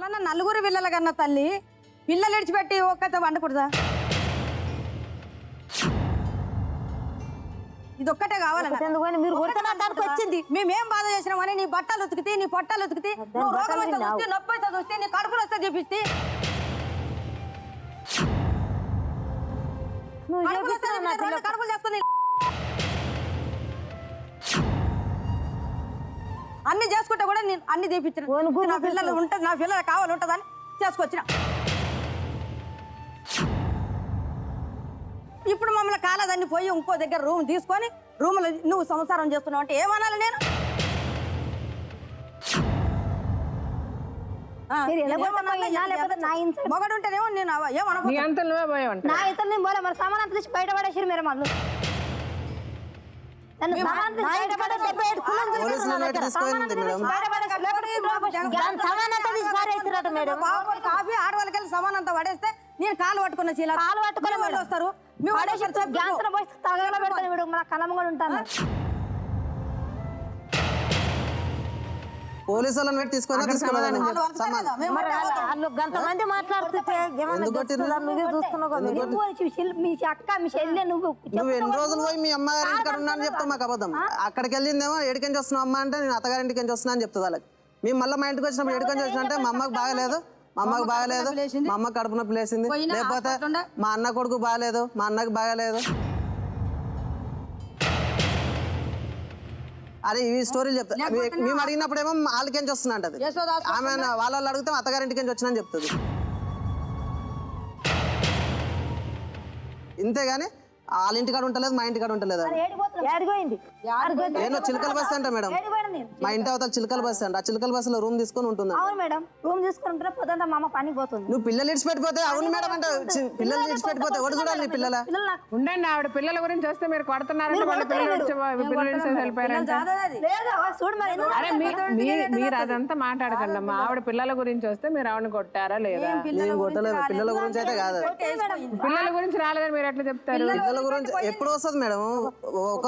ఎవరన్నా నలుగురు పిల్లల కన్నా తల్లి పిల్లలు ఇడిచిపెట్టి ఒక్కతే వండకూడదా? ఇది ఒక్కటే కావాలని మీరు వచ్చింది. మేమేం బాధ చేసినామని నీ బట్టలు ఉతికితే నీ పొట్టలు ఉతికితే నొప్పి వస్తే చూస్తే నీ కడుపులు వస్తే చూపిస్తే కడుపులు చేస్తుంది. అన్ని చేసుకుంటా కూడా నేను అన్ని చేపించిన నా పిల్లలు ఉంటుంది, నా పిల్లలు కావాలి ఉంటుందని చేసుకొచ్చిన. ఇప్పుడు మమ్మల్ని కాలేదని పోయి ఇంకో దగ్గర రూమ్ తీసుకొని రూమ్లో నువ్వు సంసారం చేస్తున్నావు అంటే ఏమనాలి నేను? మొగడు ఉంటేనేమో నేను నా ఇతను నేను పోలే మరి సామాన్ అంతా తీసి బయట పడేసారు మీరు మళ్ళీ కాఫీ ఆడవాళ్ళకి వెళ్ళి సమాన్ అంతా పడేస్తే నేను కాలు పట్టుకున్న చీల కాలు పట్టుకుని వాళ్ళు వస్తారు కలమ కూడా ఉంటాను. పోలీసు వాళ్ళని పెట్టి తీసుకొని గంతమంది మాట్లాడుతుంటే మీ అక్క మీ చెల్లె నువ్వు ఎన్ని రోజులు పోయి మీ అమ్మగారి ఇంటికి ఉన్నా అని చెప్తావు మాకు అబద్ధం. అక్కడికి వెళ్ళిందేమో ఎడికెంచి వస్తున్నావు అమ్మ అంటే నేను అత్తగారింటికి నుంచి వస్తున్నా అని చెప్తుంది వాళ్ళకి. మేము మళ్ళీ మా ఇంటికి వచ్చినప్పుడు ఎడికెంచి వచ్చిన అంటే మా అమ్మకి బాగలేదు, మా అమ్మకి బాగలేదు, మా అమ్మకి కడుపు నొప్పి లేసింది, లేకపోతే మా అన్న కొడుకు బాగలేదు, మా అన్నకి బాగలేదు. అరే ఈ స్టోరీలు చెప్తా. మేము అడిగినప్పుడు ఏమో వాళ్ళకించి వస్తున్నా అంటది. ఆమె వాళ్ళు అడిగితే అత్తగారింటికి వచ్చినా అని చెప్తుంది. ఇంతేగాని వాళ్ళ ఇంటికాడ ఉంటలేదు, మా ఇంటికాడ ఉంటలేదు. ఏమో చిలకల బస్సు అంట మేడం, మా ఇంటి అవతల చిలకల బస్సు అంట. ఆ చిలకల బస్సులో రూమ్ తీసుకొని ఉంటుంది. నువ్వు పిల్లలు ఇడిచిపెట్టిపోతే అవును మేడం అంటే పిల్లలు ఇడిచిపెట్టిపోతే ఎవరు చూడాలి నీ పిల్లల? ఉండండి, ఆవిడ పిల్లల గురించి వస్తే మీరు కొడుతున్నారంటే వాళ్ళ మీరు అదంతా మాట్లాడకండి అమ్మా. ఆవిడ పిల్లల గురించి వస్తే మీరు ఆవిడని కొట్టారా లేదా? కొట్టలేదు, పిల్లల గురించి అయితే కాదు. పిల్లల గురించి రాలేదని మీరు ఎట్లా చెప్తారు? పిల్లల గురించి ఎప్పుడు వస్తుంది మేడం? ఒక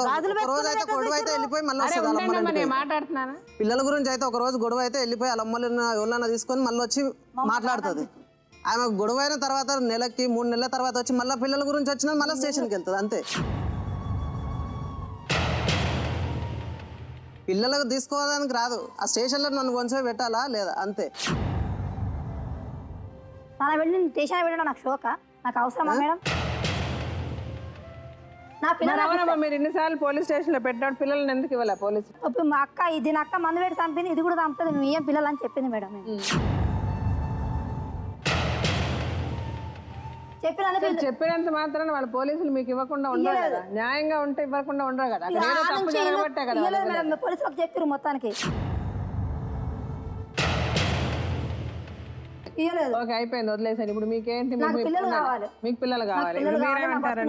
రోజు అయితే గొడవ అయితే వెళ్ళిపోయి మళ్ళీ వస్తుంది. మాట్లాడుతున్నాను పిల్లల గురించి అయితే ఒక రోజు గొడవ అయితే వెళ్ళిపోయి వాళ్ళ అమ్మలు ఎవరన్నా తీసుకొని మళ్ళీ వచ్చి మాట్లాడుతుంది. ఆమె గొడవ అయిన తర్వాత నెలకి 3 నెలల తర్వాత వచ్చి మళ్ళీ పిల్లల గురించి వచ్చినా మళ్ళీ స్టేషన్కి వెళ్తుంది. అంతే. పిల్లలకు తీసుకోవడానికి రాదు. ఆ స్టేషన్లో నన్ను కొంచెం పెట్టాలా లేదా అంతే. స్టేషన్ పెట్టడం నాకు షోక, నాకు అవసరమా మేడం? మీరు ఎన్నిసార్లు పోలీస్ స్టేషన్ లో పెట్టాడు, పిల్లల్ని ఎందుకు ఇవ్వాలి పోలీసు? మా అక్క ఇది అక్క మందు పెట్టి చంపింది, ఇది కూడా చంపుతుంది, మీ ఏం పిల్లలు అని చెప్పింది మేడం. చెప్పినంత మాత్రాన వాళ్ళ పోలీసులు మీకు ఇవ్వకుండా ఉండరు కదా? న్యాయంగా ఉంటే ఇవ్వకుండా ఉండరు కదా? పోలీసులకు చెప్పారు మొత్తానికి. ఓకే, అయిపోయింది, వదిలేసాను. ఇప్పుడు మీకేంటి? మీకు పిల్లలు కావాలి.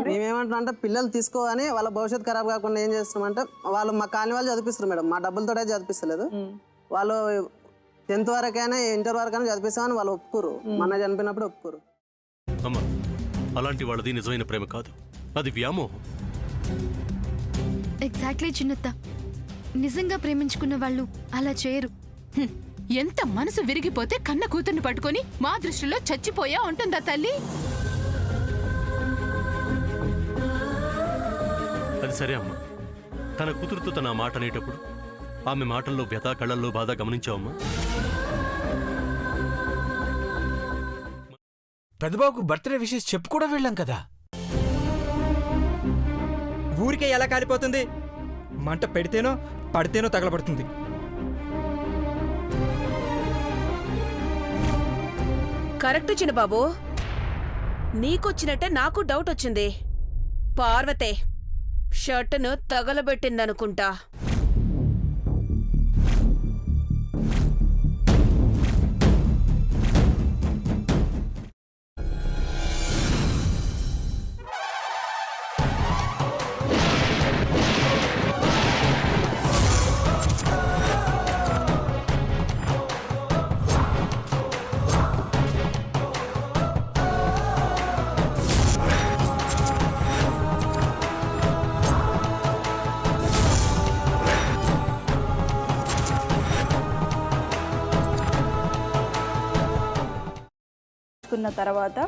మేమేమంటున్నాం అంటే పిల్లలు తీసుకోవాలని వాళ్ళ భవిష్యత్తు ఖరాబ్ కాకుండా ఏం చేస్తున్నామంటే వాళ్ళు మా కాలనీ వాళ్ళు చదివిస్తారు మేడం. మా డబ్బులతో చదివిస్తలేదు. వాళ్ళు 10th వరకైనా ఇంటర్ వరకైనా చదివిస్తామని వాళ్ళు ఒప్పుకోరు. మన చనిపోయినప్పుడు ఒప్పుకోరు. అమ్మా, అలాంటి వాళ్ళది నిజమైన ప్రేమ కాదు, అది వ్యామోహం. ఎగ్జాక్ట్లీ చిన్నత్త, నిజంగా ప్రేమించుకున్న వాళ్ళు అలా చేయరు. ఎంత మనసు విరిగిపోతే కన్న కూతుర్ని పట్టుకొని మా దృష్టిలో చచ్చిపోయా ఉంటుందా తల్లి? అది సరే అమ్మా, తన కూతురుతో తన మాట అనేటప్పుడు ఆమె మాటల్లో వ్యథ, కళ్ళల్లో బాధ గమనించావమ్మా? పెద్దబాబుకు బర్త్డే విషెస్ చెప్పు కూడా వెళ్ళాం కదా. ఊరికే ఎలా కాలిపోతుంది? మంట పెడితేనో పడితేనో తగలబడుతుంది. కరెక్ట్ చిన్నబాబు, నీకొచ్చినట్టే నాకు డౌట్ వచ్చింది. పార్వతే షర్టును తగలబెట్టిందనుకుంటా. కాల్చుకున్న తర్వాత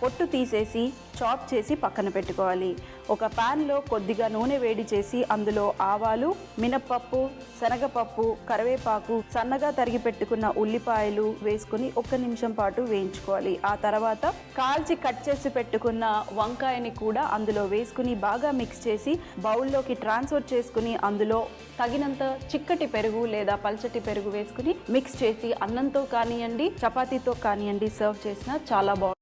పొట్టు తీసేసి చాప్ చేసి పక్కన పెట్టుకోవాలి. ఒక ప్యాన్లో కొద్దిగా నూనె వేడి చేసి అందులో ఆవాలు, మినప్పప్పు, శనగపప్పు, కరివేపాకు, సన్నగా తరిగి పెట్టుకున్న ఉల్లిపాయలు వేసుకుని 1 నిమిషం పాటు వేయించుకోవాలి. ఆ తర్వాత కాల్చి కట్ చేసి పెట్టుకున్న వంకాయని కూడా అందులో వేసుకుని బాగా మిక్స్ చేసి బౌల్లోకి ట్రాన్స్ఫర్ చేసుకుని అందులో తగినంత చిక్కటి పెరుగు లేదా పల్చటి పెరుగు వేసుకుని మిక్స్ చేసి అన్నంతో కానివ్వండి, చపాతీతో కానివ్వండి సర్వ్ చేసినా చాలా బాగుంటుంది.